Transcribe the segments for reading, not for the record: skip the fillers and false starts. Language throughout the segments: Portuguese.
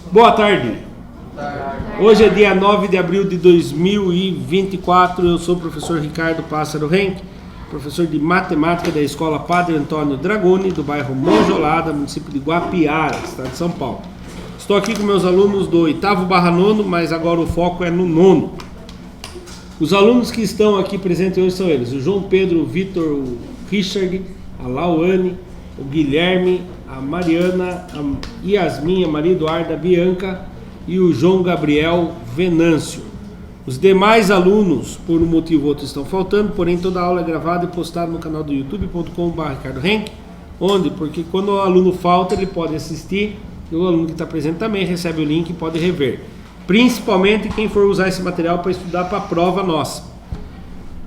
Boa tarde. Hoje é dia 9 de abril de 2024. Eu sou o professor Ricardo Pássaro Henke, professor de matemática da Escola Padre Antônio Dragoni, do bairro Monjolada, município de Guapiara, estado de São Paulo. Estou aqui com meus alunos do 8º/9º, mas agora o foco é no 9º. Os alunos que estão aqui presentes hoje são eles: o João Pedro, o Vitor, o Richard, a Lauane, o Guilherme, a Mariana, a Yasmin, a Maria Eduarda, a Bianca e o João Gabriel Venâncio. Os demais alunos, por um motivo ou outro, estão faltando, porém toda a aula é gravada e postada no canal do youtube.com/ricardohenke, onde, porque quando o aluno falta, ele pode assistir, e o aluno que está presente também recebe o link e pode rever. Principalmente quem for usar esse material para estudar para a prova nossa.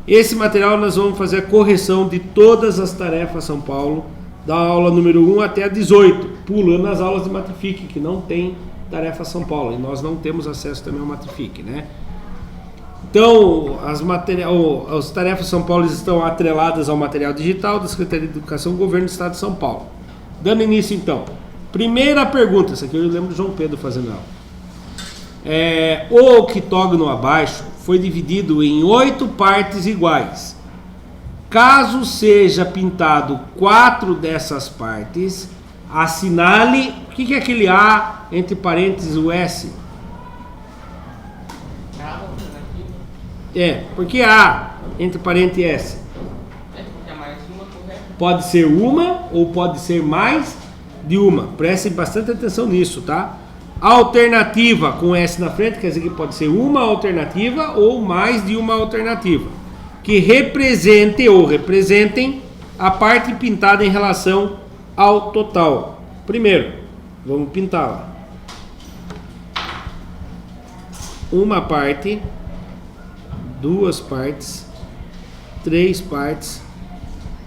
Esse material nós vamos fazer a correção de todas as tarefas São Paulo, da aula número 1 até a 18, pulando as aulas de Matific, que não tem tarefa São Paulo, e nós não temos acesso também ao Matific, né? Então, as tarefas São Paulo estão atreladas ao material digital da Secretaria de Educação do Governo do Estado de São Paulo. Dando início, então, primeira pergunta, essa aqui eu lembro do João Pedro fazendo ela. O octógono abaixo foi dividido em 8 partes iguais. Caso seja pintado 4 dessas partes, assinale. O que é aquele A entre parênteses o S? Porque A entre parênteses S? É mais uma, correto? Pode ser uma ou pode ser mais de uma. Prestem bastante atenção nisso, tá? Alternativa com S na frente, quer dizer que pode ser uma alternativa ou mais de uma alternativa, que represente ou representem a parte pintada em relação ao total. Primeiro, vamos pintá-la. Uma parte, 2 partes, 3 partes,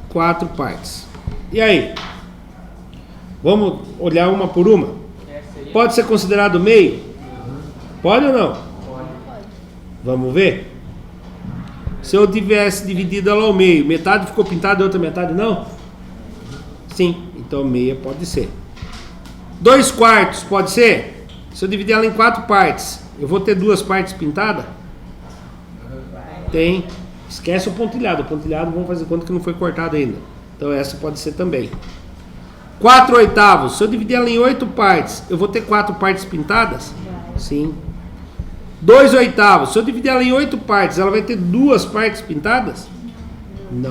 4 partes. E aí? Vamos olhar uma por uma? Pode ser considerado meio? Pode ou não? Pode. Vamos ver? Se eu tivesse dividido ela ao meio, metade ficou pintada e outra metade não? Sim, então meia pode ser. 2 quartos pode ser? Se eu dividir ela em 4 partes, eu vou ter 2 partes pintadas? Tem. Esquece o pontilhado. O pontilhado vamos fazer conta que não foi cortado ainda. Então essa pode ser também. 4 oitavos. Se eu dividir ela em 8 partes, eu vou ter 4 partes pintadas? Sim. 2 oitavos. Se eu dividir ela em 8 partes, ela vai ter 2 partes pintadas? Não.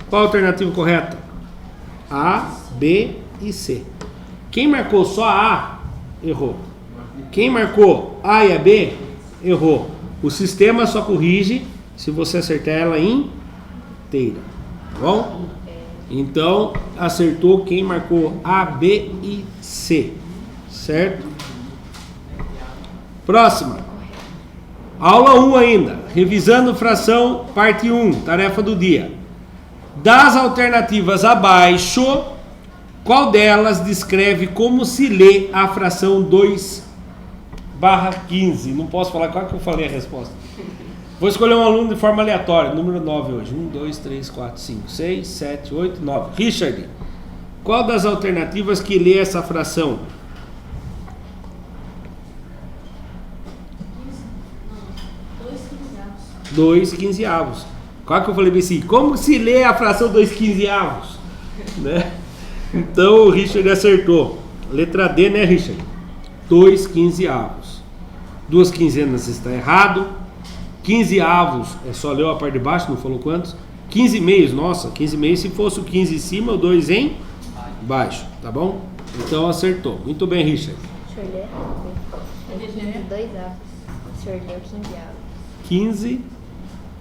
Qual a alternativa correta? A, B e C. Quem marcou só a A, errou. Quem marcou A e a B, errou. O sistema só corrige se você acertar ela inteira. Tá bom? Então, acertou quem marcou A, B e C. Certo? Próxima. Aula 1 ainda. Revisando fração, parte 1, tarefa do dia. Das alternativas abaixo, qual delas descreve como se lê a fração 2/15? Não posso falar qual que eu falei a resposta. Vou escolher um aluno de forma aleatória, número 9 hoje. 1, 2, 3, 4, 5, 6, 7, 8, 9. Richard, qual das alternativas que lê essa fração? 2/15. Qual que eu falei assim? Como se lê a fração 2/15? Né? Então o Richard acertou. Letra D, né, Richard? 2/15. 2 quinzenas está errado. 15 avos, só leu a parte de baixo, não falou quantos? 15 meios, nossa, 15 meios, se fosse o 15 em cima, o 2 em baixo, tá bom? Então acertou. Muito bem, Richard. O senhor lê? É 2 avos. O senhor leu 15 avos. 15.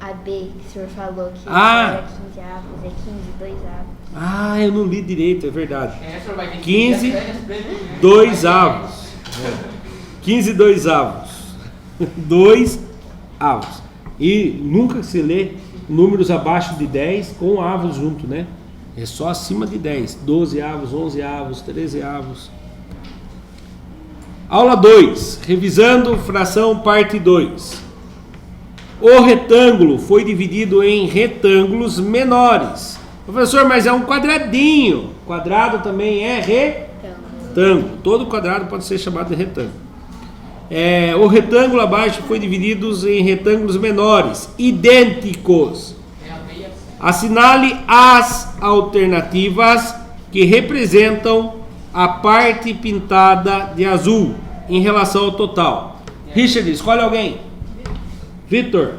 A B, que o senhor falou que Ah! era 15 avos, é 15, 2 avos. Ah, eu não li direito, é verdade. Senhor vai ter que 15, pedir as férias, 2 avos. 15, 2 avos. 2 avos. E nunca se lê números abaixo de 10 com avos junto, né? É só acima de 10. 12 avos, 11 avos, 13 avos. Aula 2. Revisando fração parte 2. O retângulo foi dividido em retângulos menores. Professor, mas é um quadradinho. Quadrado também é retângulo. Todo quadrado pode ser chamado de retângulo. O retângulo abaixo foi dividido em retângulos menores, idênticos. Assinale as alternativas que representam a parte pintada de azul em relação ao total. Richard, escolhe alguém. Vitor.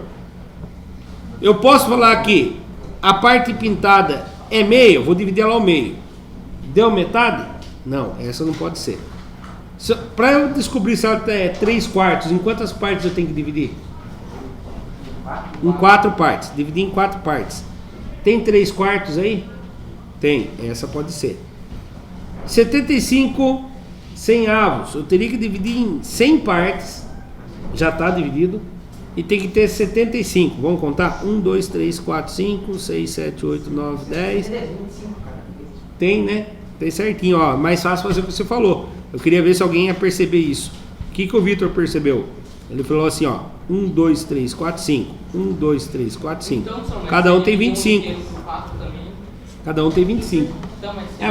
Eu posso falar aqui, a parte pintada é meio, vou dividir ela ao meio. Deu metade? Não, essa não pode ser. Para eu descobrir se ela é 3/4, em quantas partes eu tenho que dividir? Em 4 partes. Dividir em 4 partes. Tem 3/4 aí? Tem, essa pode ser. 75 100avos. Eu teria que dividir em 100 partes. Já está dividido. E tem que ter 75. Vamos contar? 1, 2, 3, 4, 5, 6, 7, 8, 9, 10. Tem, né? Tem certinho, ó. Mais fácil fazer o que você falou. Eu queria ver se alguém ia perceber isso. O que o Vitor percebeu? Ele falou assim, ó. 1, 2, 3, 4, 5. 1, 2, 3, 4, 5. Cada um tem 25. Cada um tem 25.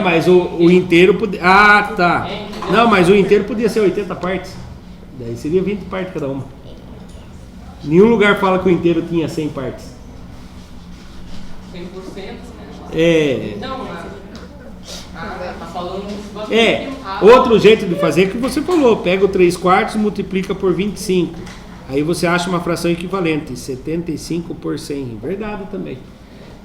Mas o inteiro podia... Ah, tá. Não, mas o inteiro podia ser 80 partes. Daí seria 20 partes cada uma. Nenhum lugar fala que o inteiro tinha 100 partes. 100%, né? Não, tá falando... Outro jeito de fazer é que você falou. Pega o 3/4 e multiplica por 25. Aí você acha uma fração equivalente. 75 por 100. Verdade também.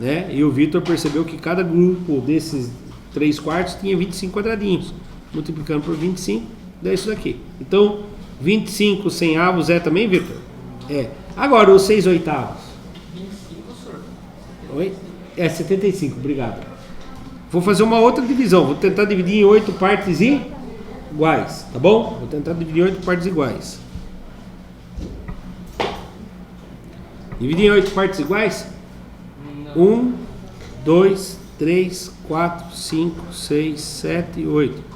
Né? E o Vitor percebeu que cada grupo desses 3/4 tinha 25 quadradinhos. Multiplicando por 25, dá isso daqui. Então, 25 100avos é também, Vitor? Agora, os 6/8. 25, senhor. Oi? 75, obrigado. Vou fazer uma outra divisão. Vou tentar dividir em 8 partes iguais, tá bom? Vou tentar dividir em 8 partes iguais. Dividir em 8 partes iguais? 1, 2, 3, 4, 5, 6, 7, 8.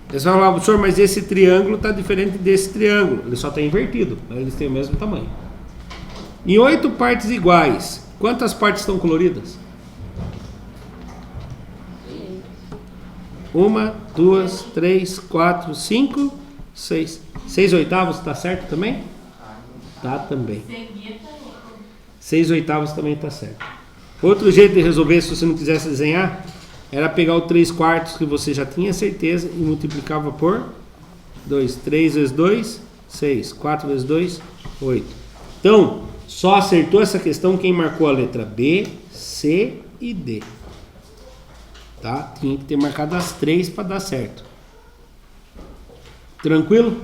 Você vai falar, professor, mas esse triângulo está diferente desse triângulo. Ele só está invertido, mas eles têm o mesmo tamanho. Em 8 partes iguais, quantas partes estão coloridas? 1, 2, 3, 4, 5, 6. 6/8 está certo também? Tá também. 6/8 também está certo. Outro jeito de resolver, se você não quisesse desenhar, era pegar o 3/4 que você já tinha certeza e multiplicava por 2. 3 vezes 2, 6. 4 vezes 2, 8. Então, só acertou essa questão quem marcou a letra B, C e D. Tá? Tinha que ter marcado as 3 para dar certo. Tranquilo?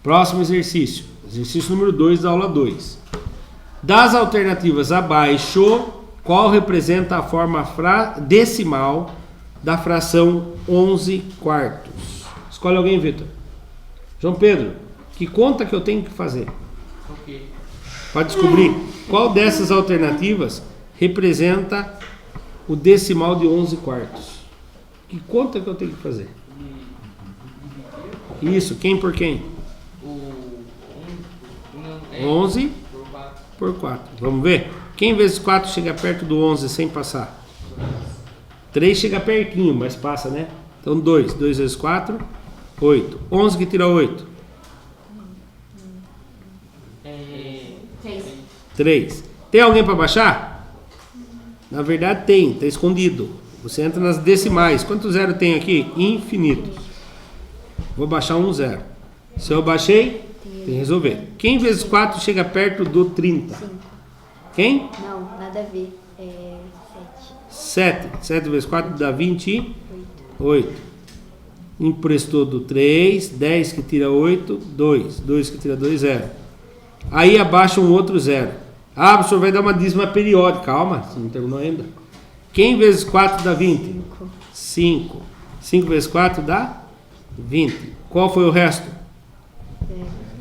Próximo exercício. Exercício número 2 da aula 2. Das alternativas abaixo, qual representa a forma decimal da fração 11/4? Escolhe alguém, Vitor. João Pedro, que conta que eu tenho que fazer? Ok. Para descobrir qual dessas alternativas representa o decimal de 11/4. Que conta que eu tenho que fazer? Isso, quem por quem? 11 por 4. Vamos ver? Quem vezes 4 chega perto do 11 sem passar? 3 chega pertinho, mas passa, né? Então 2. 2 vezes 4, 8. 11 que tira 8? 3. Tem alguém para baixar? Na verdade tem, está escondido. Você entra nas decimais. Quanto zero tem aqui? Infinito. Vou baixar um zero. Se eu baixei, tem que resolver. Quem vezes 4 chega perto do 30? 5. Quem? Não, nada a ver. 7. 7 vezes 4 dá 28. Emprestou do 3. 10 que tira 8, 2. 2 que tira 2, 0. Aí abaixa um outro 0. Ah, o professor vai dar uma dízima periódica. Calma, você não terminou ainda. Quem vezes 4 dá 20? 5. 5 vezes 4 dá 20. Qual foi o resto?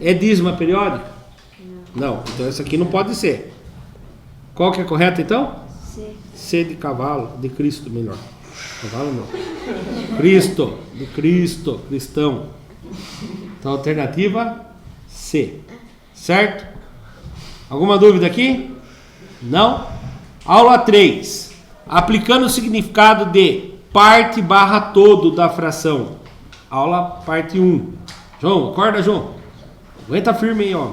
É dízima periódica? Não. Então essa aqui não pode ser. Qual que é correta então? C. C de cavalo, de Cristo melhor. Cavalo não. Cristo, de Cristo, cristão. Então alternativa C. Certo? Alguma dúvida aqui? Não? Aula 3. Aplicando o significado de parte barra todo da fração. Aula parte 1. João, acorda, João. Aguenta firme aí, ó.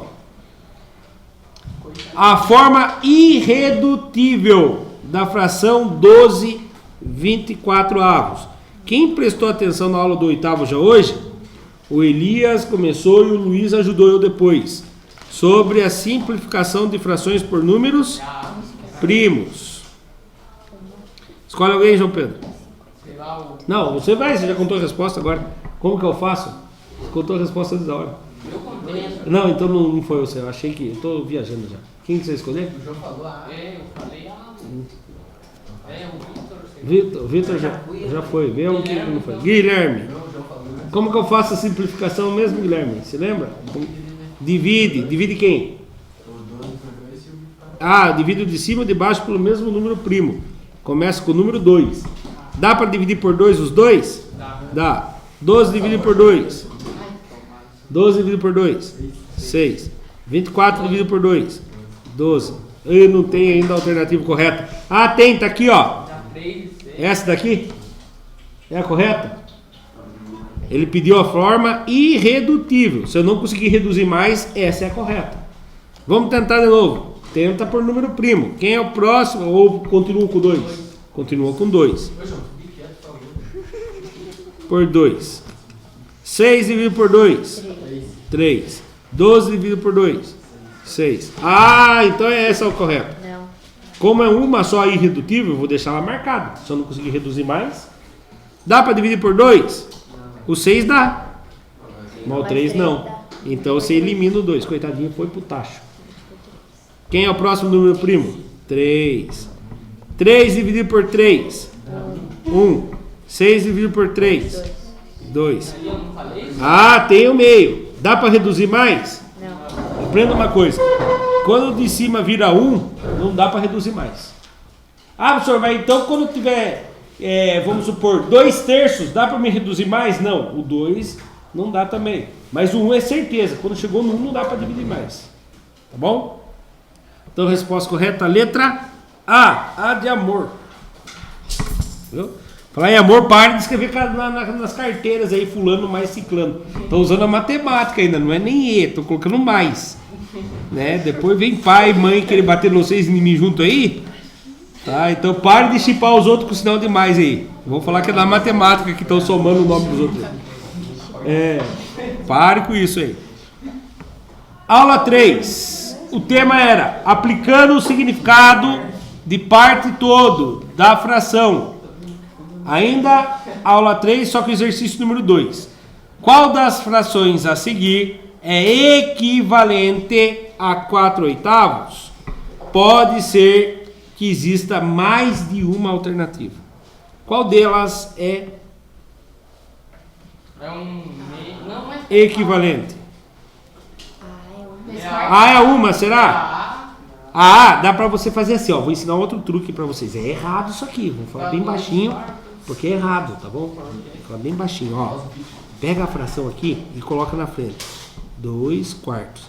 A forma irredutível da fração 12/24. Quem prestou atenção na aula do oitavo já hoje? O Elias começou e o Luiz ajudou eu depois. Sobre a simplificação de frações por números primos. Escolhe alguém, João Pedro. Não, você já contou a resposta agora. Como que eu faço? Você contou a resposta antes da hora. Eu contei. Não, então não foi você. Eu achei que... Eu tô viajando já. Quem que você escolheu? O João falou eu falei o Vitor. O Vitor já foi. Vê um que não foi. Guilherme. Como que eu faço a simplificação mesmo, Guilherme? Você lembra? Divide. Divide quem? Divide o de cima e de baixo pelo mesmo número primo. Começa com o número 2. Dá para dividir por 2 os dois? Dá. 12 dividido por 2. 12 dividido por 2. 6. 24 dividido por 2. 12. Eu não tenho ainda a alternativa correta. Tem, tá aqui, ó. Essa daqui é a correta? Ele pediu a forma irredutível. Se eu não conseguir reduzir mais, essa é a correta. Vamos tentar de novo. Tenta por número primo. Quem é o próximo? Ou continua com 2? Continua com 2. Por 2. 6 dividido por 2. 3. 12 dividido por 2. 6. Então é essa o correto. Não. Como é uma só irredutível, eu vou deixar ela marcada. Se eu não conseguir reduzir mais. Dá para dividir por 2? O 6 dá. Mas o 3 não. Então você elimina o 2. Coitadinho, foi pro tacho. Quem é o próximo número primo? 3. 3 dividido por 3. 1. 6 dividido por 3. 2. Tem o meio. Dá para reduzir mais? Não. Aprenda uma coisa. Quando o de cima vira 1, não dá para reduzir mais. Professor, mas então quando tiver, vamos supor, 2/3, dá para me reduzir mais? Não. O 2 não dá também. Mas o 1 é certeza. Quando chegou no 1, não dá para dividir mais. Tá bom? Então, resposta correta, letra A. A de amor. Viu? Falar em amor, pare de escrever nas carteiras aí, fulano mais ciclano. Estou usando a matemática ainda, não é nem E, estou colocando mais. Né? Depois vem pai e mãe querer bater vocês em mim junto aí. Tá? Então pare de chipar os outros com sinal de mais aí. Vou falar que é da matemática que estão somando o nome dos outros. Pare com isso aí. Aula 3. O tema era aplicando o significado de parte e todo da fração. Ainda aula 3, só que exercício número 2. Qual das frações a seguir é equivalente a 4/8? Pode ser que exista mais de uma alternativa. Qual delas é equivalente? É uma, será? Dá pra você fazer assim, ó. Vou ensinar outro truque pra vocês. É errado isso aqui, vou falar bem baixinho, porque é errado, tá bom? Vou falar bem baixinho, ó. Pega a fração aqui e coloca na frente. 2/4.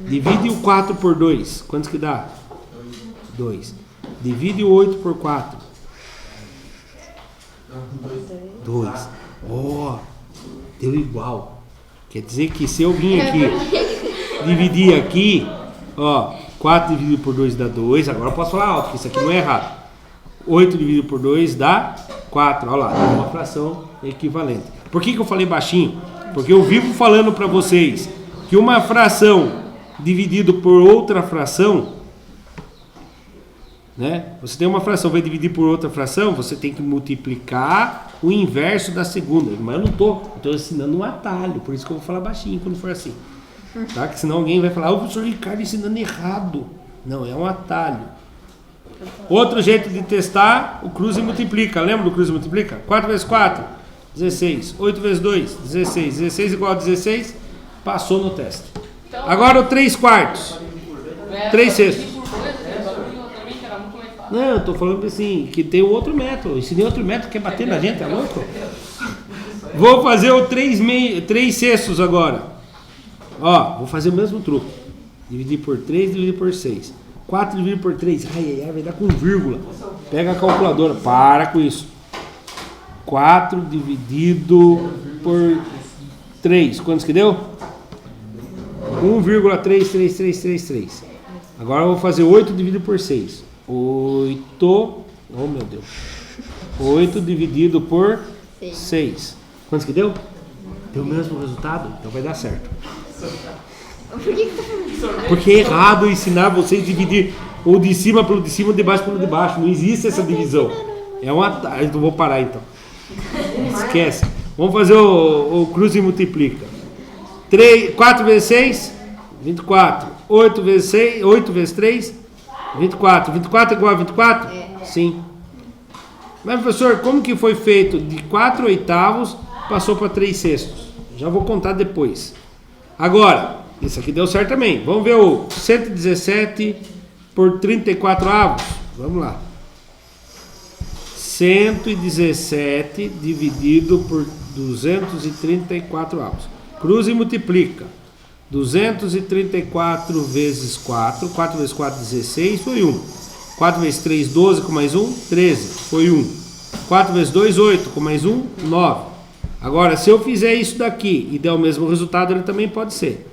Divide o 4 por 2. Quantos que dá? 2. Divide o 8 por 4. 2. Deu igual. Quer dizer que se eu vim aqui dividir aqui, 4 dividido por 2 dá 2. Agora eu posso falar alto, porque isso aqui não é errado. 8 dividido por 2 dá 4. Olha lá, é uma fração equivalente. Por que eu falei baixinho? Porque eu vivo falando para vocês que uma fração dividido por outra fração, né? Você tem uma fração, vai dividir por outra fração, você tem que multiplicar o inverso da segunda. Mas eu não estou ensinando um atalho, por isso que eu vou falar baixinho quando for assim. Tá? Que senão alguém vai falar, o professor Ricardo ensinando errado. Não, é um atalho. Outro jeito de testar, o cruze e multiplica. Lembra do cruze e multiplica? 4 vezes 4, 16. 8 vezes 2, 16. 16 igual a 16, passou no teste. Agora o 3/4. 3/6. Não, eu tô falando assim, que tem outro método. Eu ensinei outro método, quer bater na gente, é louco? Vou fazer o 3/6 agora. Vou fazer o mesmo truque. Dividir por 3, dividir por 6. 4 dividido por 3. Vai dar com vírgula. Pega a calculadora. Para com isso. 4 dividido por 3. Quantos que deu? 1,33333. Agora eu vou fazer 8 dividido por 6. 8, oh meu Deus. 8 dividido por 6. Quantos que deu? Deu o mesmo resultado? Então vai dar certo. Por que você tá falando? Porque é errado ensinar vocês a dividir o de cima pelo de cima, o de baixo pelo de baixo. Não existe essa divisão. É uma. Eu vou parar então. Esquece. Vamos fazer o cruz e multiplica. 4 vezes 6, 24. 8 vezes 6, 8 vezes 3, 24. 24 é igual a 24? Sim. Mas, professor, como que foi feito de 4 oitavos, passou para 3 sextos? Já vou contar depois. Agora, isso aqui deu certo também. Vamos ver o 117 por 34 avos. Vamos lá. 117 dividido por 234 avos. Cruza e multiplica. 234 vezes 4. 4 vezes 4, 16. Foi 1. 4 vezes 3, 12. Com mais 1, 13. Foi 1. 4 vezes 2, 8. Com mais 1, 9. Agora, se eu fizer isso daqui e der o mesmo resultado, ele também pode ser.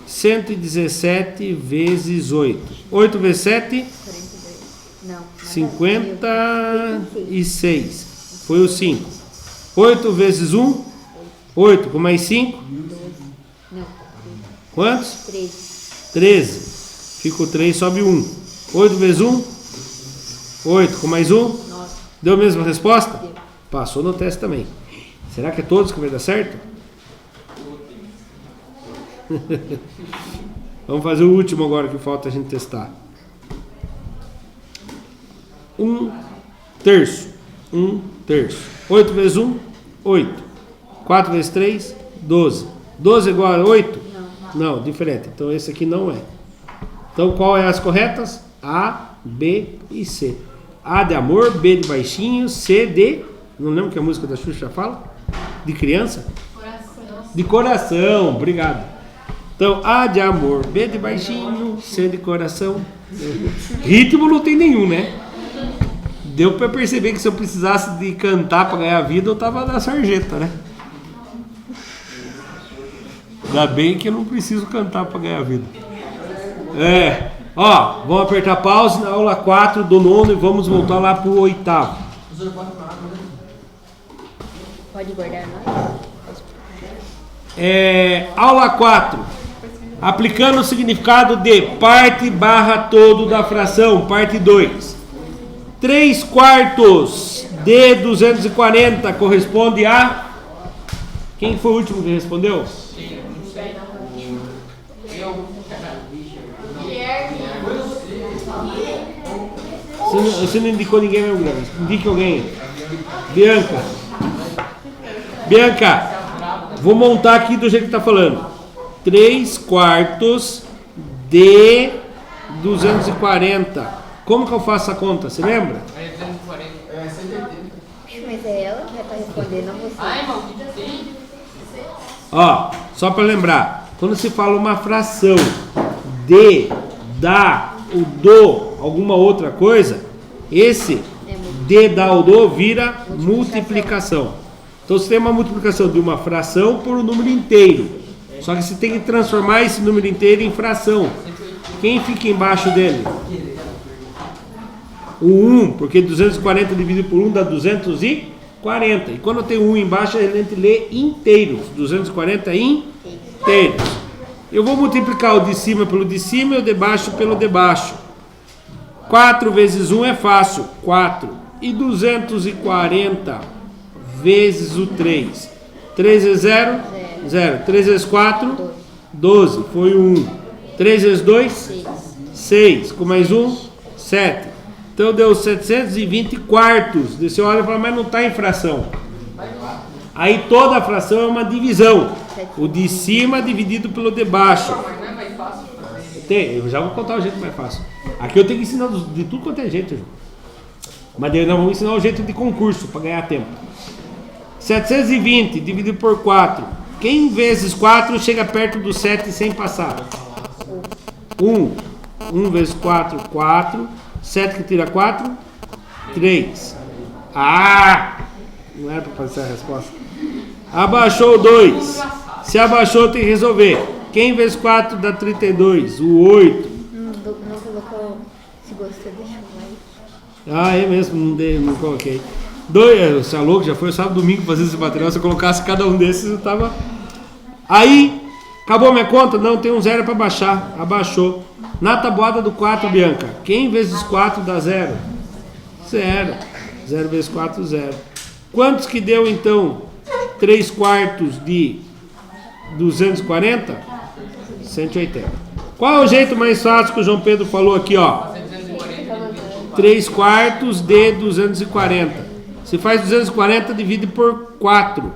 117 vezes 8. 8 vezes 7? 42. Não. 56. Foi o 5. 8 vezes 1? 8. Com mais 5? Não. Quantos? 13. 13. Fica o 3, sobe 1. 8 vezes 1? 8. Com mais 1? 9. Deu a mesma resposta? Deu. Passou no teste também. Será que é todos que vai dar certo? Vamos fazer o último agora que falta a gente testar. 1 terço. 1 terço. 8 vezes 1? 8. 4 vezes 3? 12. 12 é igual a 8? Não, diferente. Então esse aqui não é. Então qual é as corretas? A, B e C. A de amor, B de baixinho, C de... Não lembro que a música da Xuxa fala? De criança? De coração, obrigado. Então, A de amor, B de baixinho, C de coração. Ritmo não tem nenhum, né? Deu pra perceber que se eu precisasse de cantar pra ganhar a vida, eu tava na sarjeta, né? Ainda bem que eu não preciso cantar pra ganhar a vida. Ó, vamos apertar pause na aula 4 do nono e vamos voltar lá pro 8º. Pode guardar nós? Aula 4. Aplicando o significado de parte barra todo da fração, parte 2. 3 quartos de 240 corresponde a... Quem foi o último que respondeu? Você não indicou ninguém mesmo, Guilherme. Indique alguém. Bianca, vou montar aqui do jeito que está falando. 3 quartos de 240. Como que eu faço essa conta? Você lembra? É 240. Mas é ela que vai estar respondendo, não você. Ai, maldito, sim. Ó, só para lembrar. Quando se fala uma fração de, da, o do, alguma outra coisa, esse de, da, o do vira multiplicação. Então você tem uma multiplicação de uma fração por um número inteiro. Só que você tem que transformar esse número inteiro em fração. Quem fica embaixo dele? O 1, porque 240 dividido por 1 dá 240. E quando tem 1 embaixo, a gente lê inteiros. 240 inteiros. Eu vou multiplicar o de cima pelo de cima e o de baixo pelo de baixo. 4 vezes 1 é fácil, 4. E 240 vezes o 3. 3 vezes 0? 0. 3 vezes 4? 12. Foi o 1. 3 vezes 2? 6. Com mais 1? 7. Então deu 720 quartos. Você olha e fala, mas não está em fração. Aí toda a fração é uma divisão. O de cima dividido pelo de baixo. Eu já vou contar o jeito mais fácil. Aqui eu tenho que ensinar de tudo quanto é jeito. Mas daí nós vamos ensinar o jeito de concurso para ganhar tempo. 720 dividido por 4. Quem vezes 4 chega perto do 7 sem passar? 1. 1 vezes 4, 4. 7 que tira 4? 3. Ah! Não era para fazer a resposta. Abaixou 2. Se abaixou, tem que resolver. Quem vezes 4 dá 32? O 8. Não colocou. Se gostou, deixa o like. Ah, é mesmo, não coloquei. Você é louco, já foi sábado, domingo fazendo esse material. Se eu colocasse cada um desses, eu tava. Aí, acabou minha conta? Não, tem um 0 para baixar. Abaixou. Na tabuada do 4, Bianca, quem vezes 4 dá 0? 0. 0 vezes 4, 0. Quantos que deu então 3 quartos de 240? 180. Qual é o jeito mais fácil que o João Pedro falou aqui, ó? 3 quartos de 240. Se faz 240, divide por 4.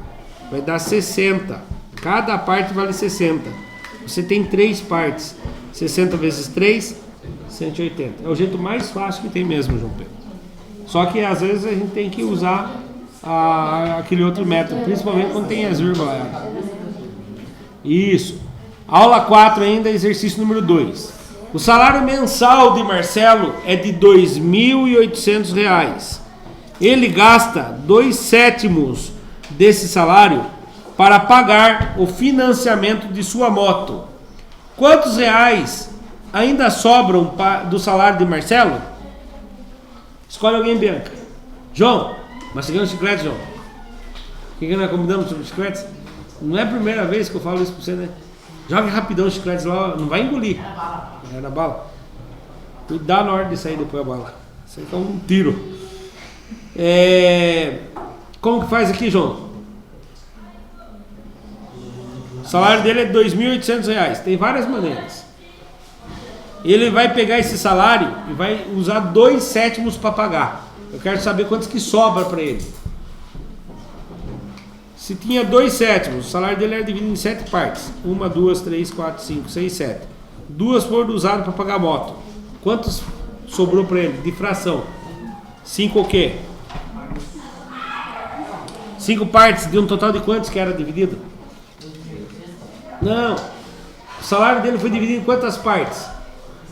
Vai dar 60. Cada parte vale 60. Você tem 3 partes. 60 vezes 3, 180. É o jeito mais fácil que tem mesmo, João Pedro. Só que às vezes a gente tem que usar aquele outro método, principalmente quando tem as vírgulas. Isso. Aula 4 ainda, exercício número 2. O salário mensal de Marcelo é de R$ 2.800. Ele gasta 2/7 desse salário para pagar o financiamento de sua moto. Quantos reais ainda sobram do salário de Marcelo? Escolhe alguém, Bianca. João, mas você ganhou chiclete, João? O que nós combinamos sobre chicletes? Não é a primeira vez que eu falo isso pra você, né? Jogue rapidão os chicletes lá, não vai engolir. É na bala. Cuidado na hora de sair depois a bala. Isso aí é um tiro. Como que faz aqui, João? O salário dele é R$ 2.800. Tem várias maneiras. Ele vai pegar esse salário e vai usar 2/7 para pagar. Eu quero saber quantos que sobra para ele. Se tinha 2/7, o salário dele era dividido em 7 partes. 1, 2, 3, 4, 5, 6, 7. 2 foram usadas para pagar a moto. Quantos sobrou para ele? De fração. 5 o quê? 5 partes de um total de quantos que era dividido? Não. O salário dele foi dividido em quantas partes?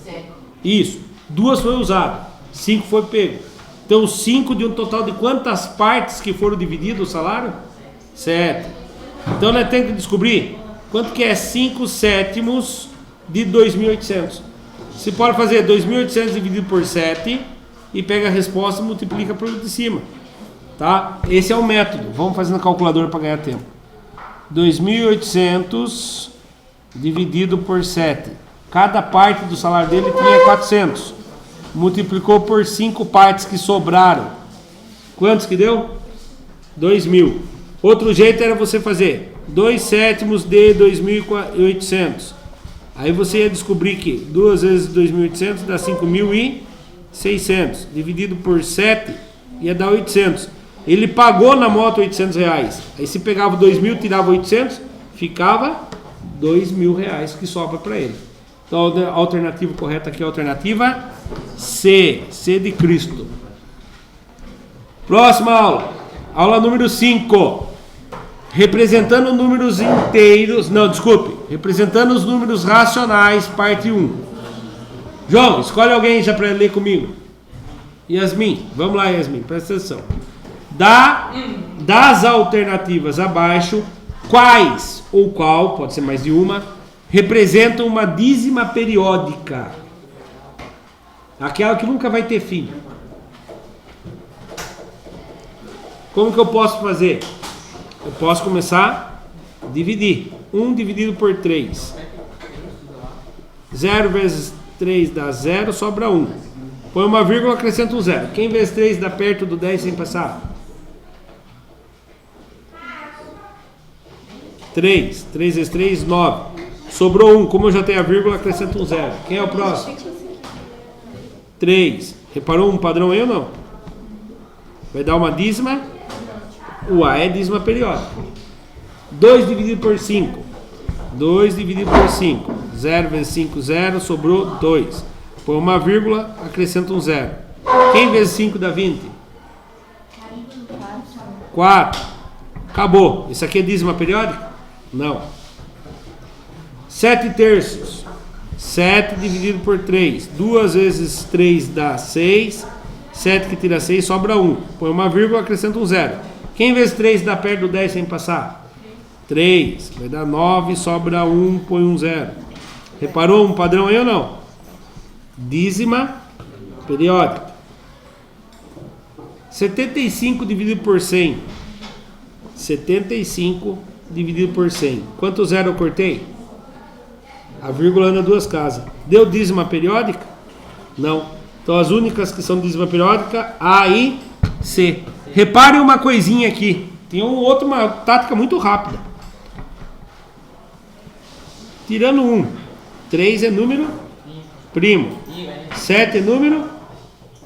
7. Isso. 2 foi usado. 5 foi pego. Então 5 de um total de quantas partes que foram divididos o salário? 7. Então nós temos que descobrir quanto que é 5/7 de 2.800. Você pode fazer 2.800 dividido por 7 e pega a resposta e multiplica por de cima. Tá? Esse é o método. Vamos fazer na calculadora para ganhar tempo. 2.800 dividido por 7. Cada parte do salário dele tinha 400. Multiplicou por 5 partes que sobraram. Quantos que deu? 2.000. Outro jeito era você fazer 2/7 de 2.800. Aí você ia descobrir que 2 vezes 2.800 dá 5.600. Dividido por 7 ia dar 800. Ele pagou na moto R$800. Aí se pegava 2.000, tirava 800, ficava R$2.000 que sobra para ele. Então a alternativa correta aqui é a alternativa C. C de Cristo. Próxima aula. Aula número 5. Representando números inteiros. Não, desculpe. Representando os números racionais, parte 1. João, escolhe alguém já para ler comigo. Yasmin. Vamos lá, Yasmin. Presta atenção. Das alternativas abaixo, quais ou qual, pode ser mais de uma, representam uma dízima periódica? Aquela que nunca vai ter fim. Como que eu posso fazer? Eu posso começar a dividir. 1 dividido por 3. 0 vezes 3 dá 0, sobra 1. Põe uma vírgula, acrescenta um 0. Quem vezes 3 dá perto do 10 sem passar? 3. 3 vezes 3, 9. Sobrou 1. Como eu já tenho a vírgula, acrescenta um 0. Quem é o próximo? 3. Reparou um padrão aí ou não? Vai dar uma dízima. O A é dízima periódica. 2 dividido por 5. 2 dividido por 5. 0 vezes 5, 0. Sobrou 2. Põe uma vírgula, acrescenta um 0. Quem vezes 5 dá 20? 4. Acabou. Isso aqui é dízima periódica? Não. 7 terços. 7 dividido por 3. 2 vezes 3 dá 6. 7 que tira 6 sobra 1. Põe uma vírgula, acrescenta um 0. Quem vezes 3 dá perto do 10 sem passar? 3. Vai dar 9, sobra 1, põe um 0. Reparou um padrão aí ou não? Dízima periódica. 75 dividido por 100. 75 dividido por 100. Quanto zero eu cortei? A vírgula anda duas casas. Deu dízima periódica? Não. Então as únicas que são dízima periódica, A e C. Repare uma coisinha aqui. Tem uma tática muito rápida. Tirando 1. 3 é número primo. 7 é número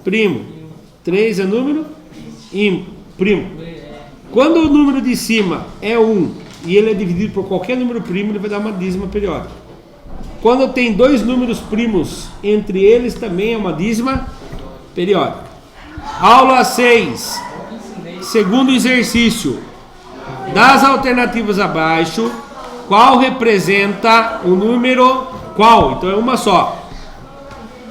primo. 3 é número primo. Quando o número de cima é 1 e ele é dividido por qualquer número primo, ele vai dar uma dízima periódica. Quando tem dois números primos entre eles, também é uma dízima periódica. Aula 6. Segundo exercício. Das alternativas abaixo, qual representa o número... Qual? Então é uma só.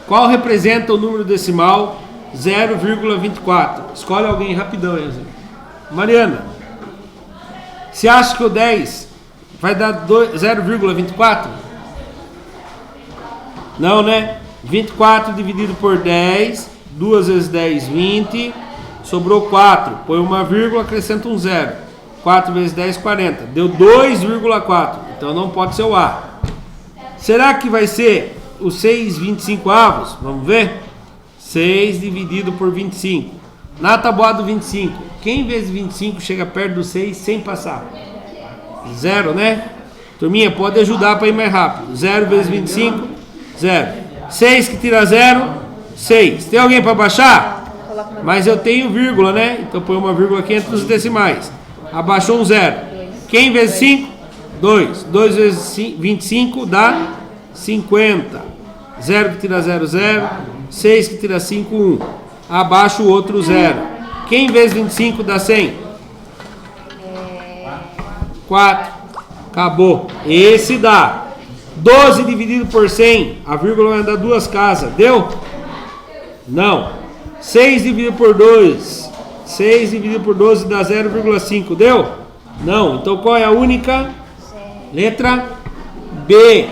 Qual representa o número decimal 0,24? Escolhe alguém rapidão aí. Mariana, você acha que o 10 vai dar 0,24? Não, né? 24 dividido por 10, 2 vezes 10, 20, sobrou 4, põe uma vírgula, acrescenta um 0. 4 vezes 10, 40, deu 2,4, então não pode ser o A. Será que vai ser o 6 25 avos? Vamos ver? 6 dividido por 25. Na tabuada do 25, quem vezes 25 chega perto do 6 sem passar? 0, né? Turminha, pode ajudar para ir mais rápido. 0 vezes 25, 0. 6 que tira 0, 6. Tem alguém para baixar? Mas eu tenho vírgula, né? Então põe uma vírgula aqui entre os decimais. Abaixou um 0. Quem vezes 5? 2. 2 vezes 25 dá 50. 0 que tira 0, 0. 6 que tira 5, 1. Abaixo o outro 0. Quem vezes 25 dá 100? 4. Acabou. Esse dá 12 dividido por 100. A vírgula vai dar duas casas. Deu? Não. 6 dividido por 2. 6 dividido por 12 dá 0,5. Deu? Não. Então qual é a única? Letra B.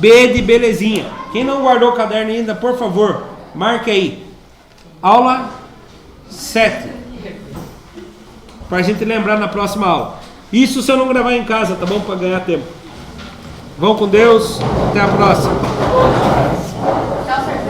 B de belezinha. Quem não guardou o caderno ainda, por favor, marque aí. Aula 7. Pra gente lembrar na próxima aula. Isso se eu não gravar em casa, tá bom? Pra ganhar tempo. Vão com Deus. Até a próxima.